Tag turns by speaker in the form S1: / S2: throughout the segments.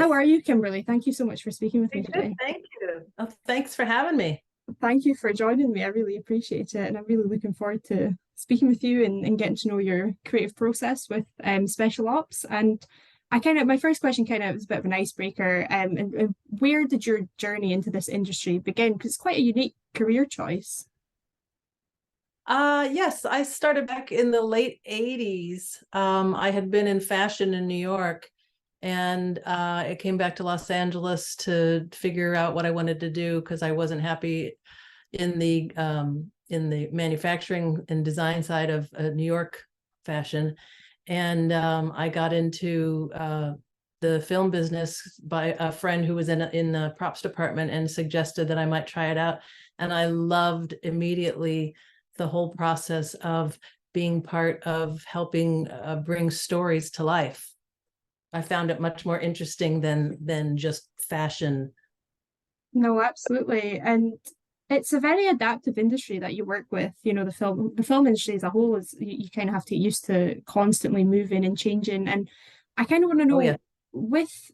S1: How are you, Kimberly? Thank you so much for speaking with me today.
S2: Thank you. Oh, thanks for having me.
S1: Thank you for joining me. I really appreciate it. And I'm really looking forward to speaking with you and getting to know your creative process with special ops. And my first question kind of was a bit of an icebreaker. And where did your journey into this industry begin? Because it's quite a unique career choice.
S2: Yes, I started back in the late 80s. I had been in fashion in New York, and I came back to Los Angeles to figure out what I wanted to do because I wasn't happy in the manufacturing and design side of New York fashion. And I got into the film business by a friend who was in the props department and suggested that I might try it out. And I loved immediately the whole process of being part of helping bring stories to life. I found it much more interesting than just fashion.
S1: No, absolutely. And it's a very adaptive industry that you work with. You know, the film industry as a whole is you kind of have to get used to constantly moving and changing. And I kind of want to
S2: Oh
S1: know
S2: yeah.
S1: with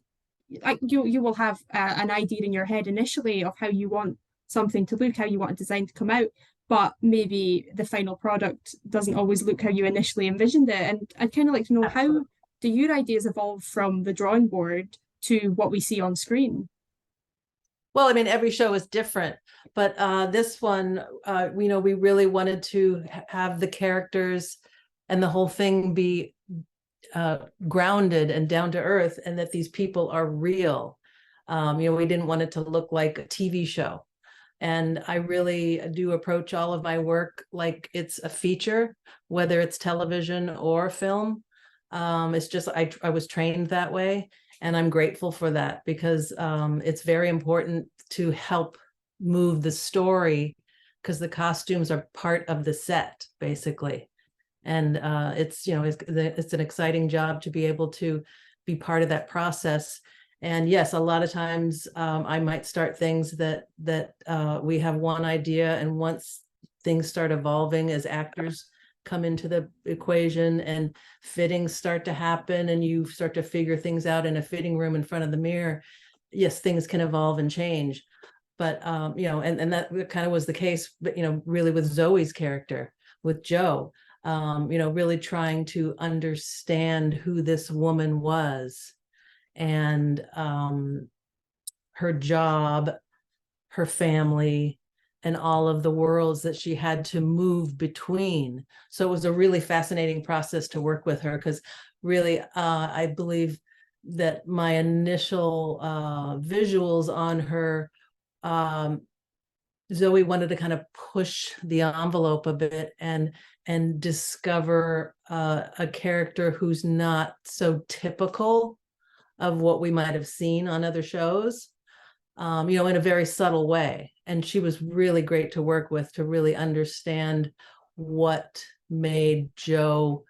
S1: like you will have an idea in your head initially of how you want something to look, how you want a design to come out, but maybe the final product doesn't always look how you initially envisioned it. And I'd kind of like to know, how do your ideas evolve from the drawing board to what we see on screen?
S2: Well, I mean, every show is different, but this one, we really wanted to have the characters and the whole thing be grounded and down to earth, and that these people are real. We didn't want it to look like a TV show. And I really do approach all of my work like it's a feature, whether it's television or film. It's just, I was trained that way. And I'm grateful for that because it's very important to help move the story, because the costumes are part of the set, basically. And it's an exciting job to be able to be part of that process. And yes, a lot of times I might start things that we have one idea, and once things start evolving as actors come into the equation and fittings start to happen and you start to figure things out in a fitting room in front of the mirror, yes, things can evolve and change. But and that kind of was the case, but really with Zoe's character, with Joe, really trying to understand who this woman was, and her job, her family, and all of the worlds that she had to move between. So it was a really fascinating process to work with her, because really I believe that my initial visuals on her, Zoe wanted to kind of push the envelope a bit and discover a character who's not so typical of what we might have seen on other shows, in a very subtle way. And she was really great to work with, to really understand what made Joe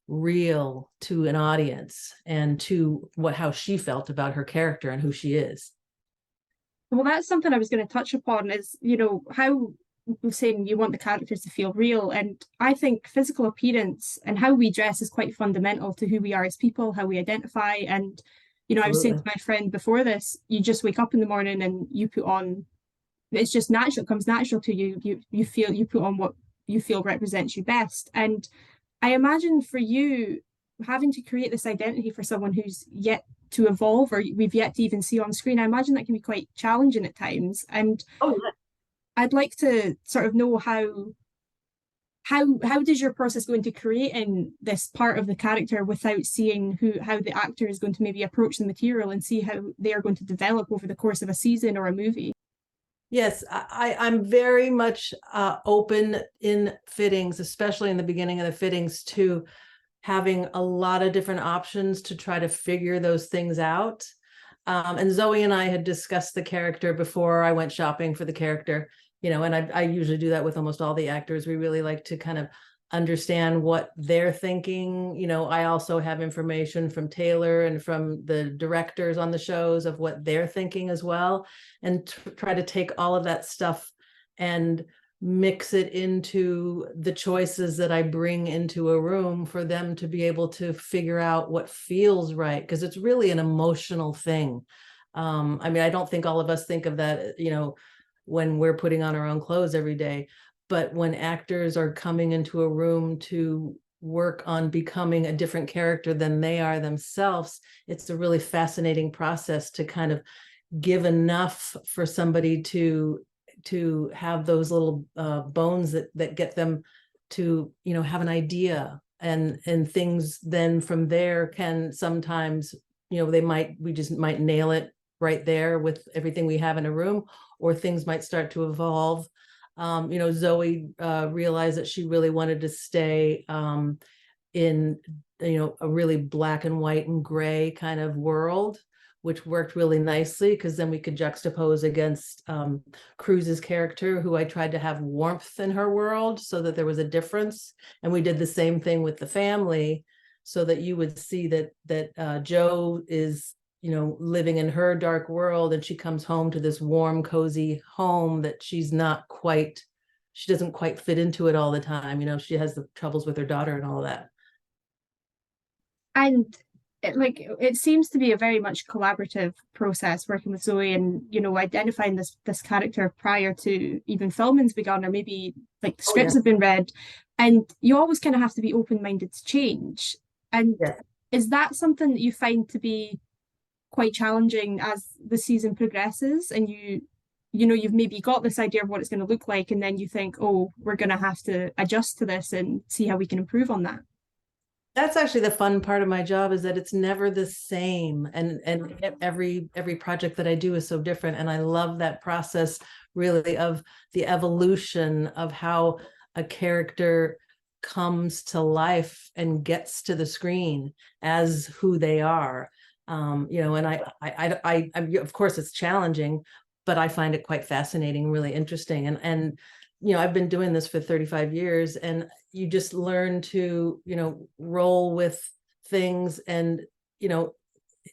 S2: real to an audience, and to how she felt about her character and who she is.
S1: Well, that's something I was going to touch upon is, how we're saying you want the characters to feel real. And I think physical appearance and how we dress is quite fundamental to who we are as people, how we identify. And I was saying to
S2: Absolutely.
S1: my friend before this, you just wake up in the morning and you put on, it's just natural, it comes natural to you. You put on what you feel represents you best. And I imagine for you, having to create this identity for someone who's yet to evolve, or we've yet to even see on screen, I imagine that can be quite challenging at times. And
S2: Oh,
S1: I'd like to sort of know how does your process go into creating this part of the character without seeing how the actor is going to maybe approach the material and see how they are going to develop over the course of a season or a movie?
S2: yes, I'm very much open in fittings, especially in the beginning of the fittings, to having a lot of different options to try to figure those things out. And Zoe and I had discussed the character before I went shopping for the character, and I usually do that with almost all the actors. We really like to kind of understand what they're thinking. I also have information from Taylor and from the directors on the shows of what they're thinking as well, and try to take all of that stuff and mix it into the choices that I bring into a room for them to be able to figure out what feels right, because it's really an emotional thing. I mean, I don't think all of us think of that, you know, when we're putting on our own clothes every day, but when actors are coming into a room to work on becoming a different character than they are themselves, it's a really fascinating process to kind of give enough for somebody to have those little bones that get them to, you know, have an idea, and things then from there can sometimes, you know, we just might nail it right there with everything we have in a room, or things might start to evolve. You know, Zoe realized that she really wanted to stay in, you know, a really black and white and gray kind of world, which worked really nicely, because then we could juxtapose against Cruz's character, who I tried to have warmth in her world so that there was a difference. And we did the same thing with the family, so that you would see that Jo is, you know, living in her dark world, and she comes home to this warm, cozy home that she doesn't quite fit into it all the time. You know, she has the troubles with her daughter and all of that.
S1: And it seems to be a very much collaborative process working with Zoe, and you know, identifying this character prior to even filming's begun, or maybe like the scripts have been read, and you always kind of have to be open-minded to change. And is that something that you find to be quite challenging as the season progresses, and you know, you've maybe got this idea of what it's going to look like, and then you think, oh, we're going to have to adjust to this and see how we can improve on that?
S2: That's actually the fun part of my job, is that it's never the same, and every project that I do is so different, and I love that process, really, of the evolution of how a character comes to life and gets to the screen as who they are. You know, and I of course it's challenging, but I find it quite fascinating, really interesting, and you know, I've been doing this for 35 years, and you just learn to, you know, roll with things, and, you know,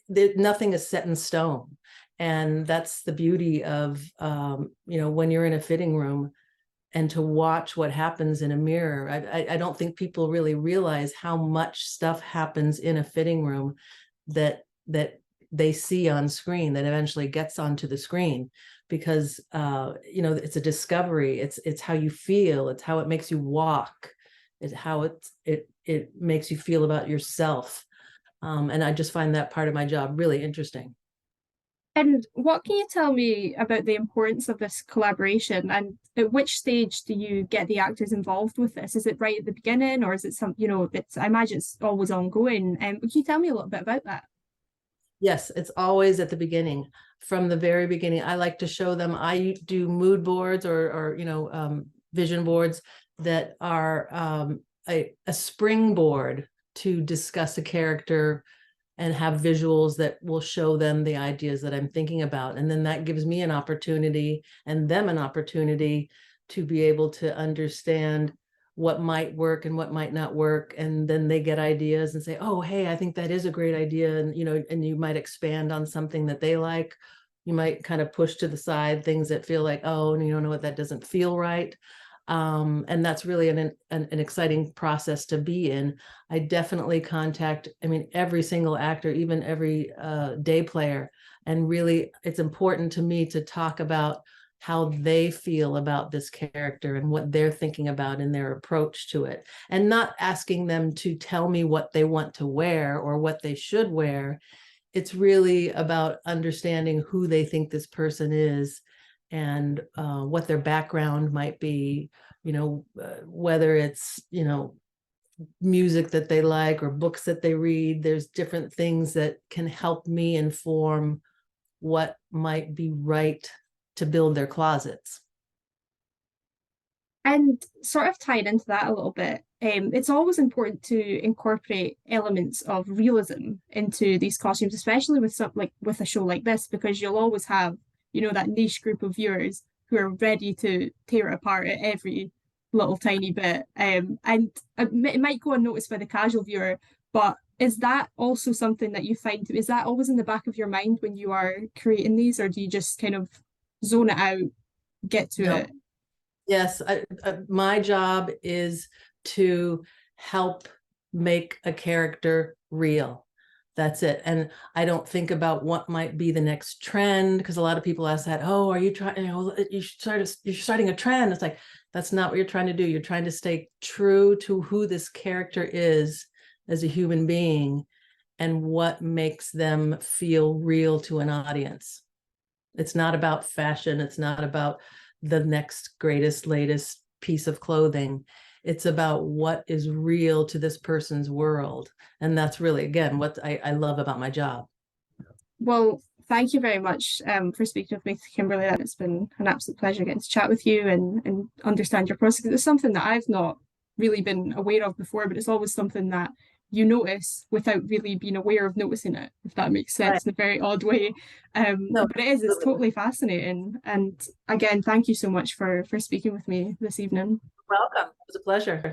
S2: nothing is set in stone. And that's the beauty of, you know, when you're in a fitting room and to watch what happens in a mirror. I don't think people really realize how much stuff happens in a fitting room that they see on screen, that eventually gets onto the screen, because you know, it's a discovery. It's how you feel, it's how it makes you walk, it's how it makes you feel about yourself. And I just find that part of my job really interesting.
S1: And what can you tell me about the importance of this collaboration, and at which stage do you get the actors involved with this? Is it right at the beginning, or is it some, you know, I imagine it's always ongoing. Can you tell me a little bit about that?
S2: Yes, it's always at the beginning. From the very beginning, I like to show them. I do mood boards, or you know, vision boards that are a springboard to discuss a character and have visuals that will show them the ideas that I'm thinking about. And then that gives me an opportunity, and them an opportunity, to be able to understand what might work and what might not work. And then they get ideas and say, oh, hey, I think that is a great idea. And, you know, and you might expand on something that they like. You might kind of push to the side things that feel like, oh, you don't know what, that doesn't feel right. And that's really an exciting process to be in. I definitely contact, I mean, every single actor, even every day player. And really, it's important to me to talk about how they feel about this character and what they're thinking about in their approach to it, and not asking them to tell me what they want to wear or what they should wear. It's really about understanding who they think this person is, and what their background might be, you know, whether it's, you know, music that they like or books that they read. There's different things that can help me inform what might be right to build their closets.
S1: And sort of tied into that a little bit, it's always important to incorporate elements of realism into these costumes, especially with with a show like this, because you'll always have, you know, that niche group of viewers who are ready to tear it apart at every little tiny bit. And it might go unnoticed by the casual viewer, but is that also something that you find, is that always in the back of your mind when you are creating these, or do you just kind of zone it out, get to
S2: No.
S1: it?
S2: Yes, my job is to help make a character real. That's it. And I don't think about what might be the next trend, because a lot of people ask that, oh, are you trying, you're starting a trend. It's like, that's not what you're trying to do. You're trying to stay true to who this character is as a human being and what makes them feel real to an audience. It's not about fashion. It's not about the next greatest, latest piece of clothing. It's about what is real to this person's world. And that's really, again, what I love about my job.
S1: Well, thank you very much for speaking with me, Kimberly. It's been an absolute pleasure getting to chat with you and understand your process. It's something that I've not really been aware of before, but it's always something that you notice without really being aware of noticing it, if that makes sense, right, in a very odd way.
S2: No,
S1: but it's totally fascinating. And again, thank you so much for speaking with me this evening.
S2: Welcome. It was a pleasure.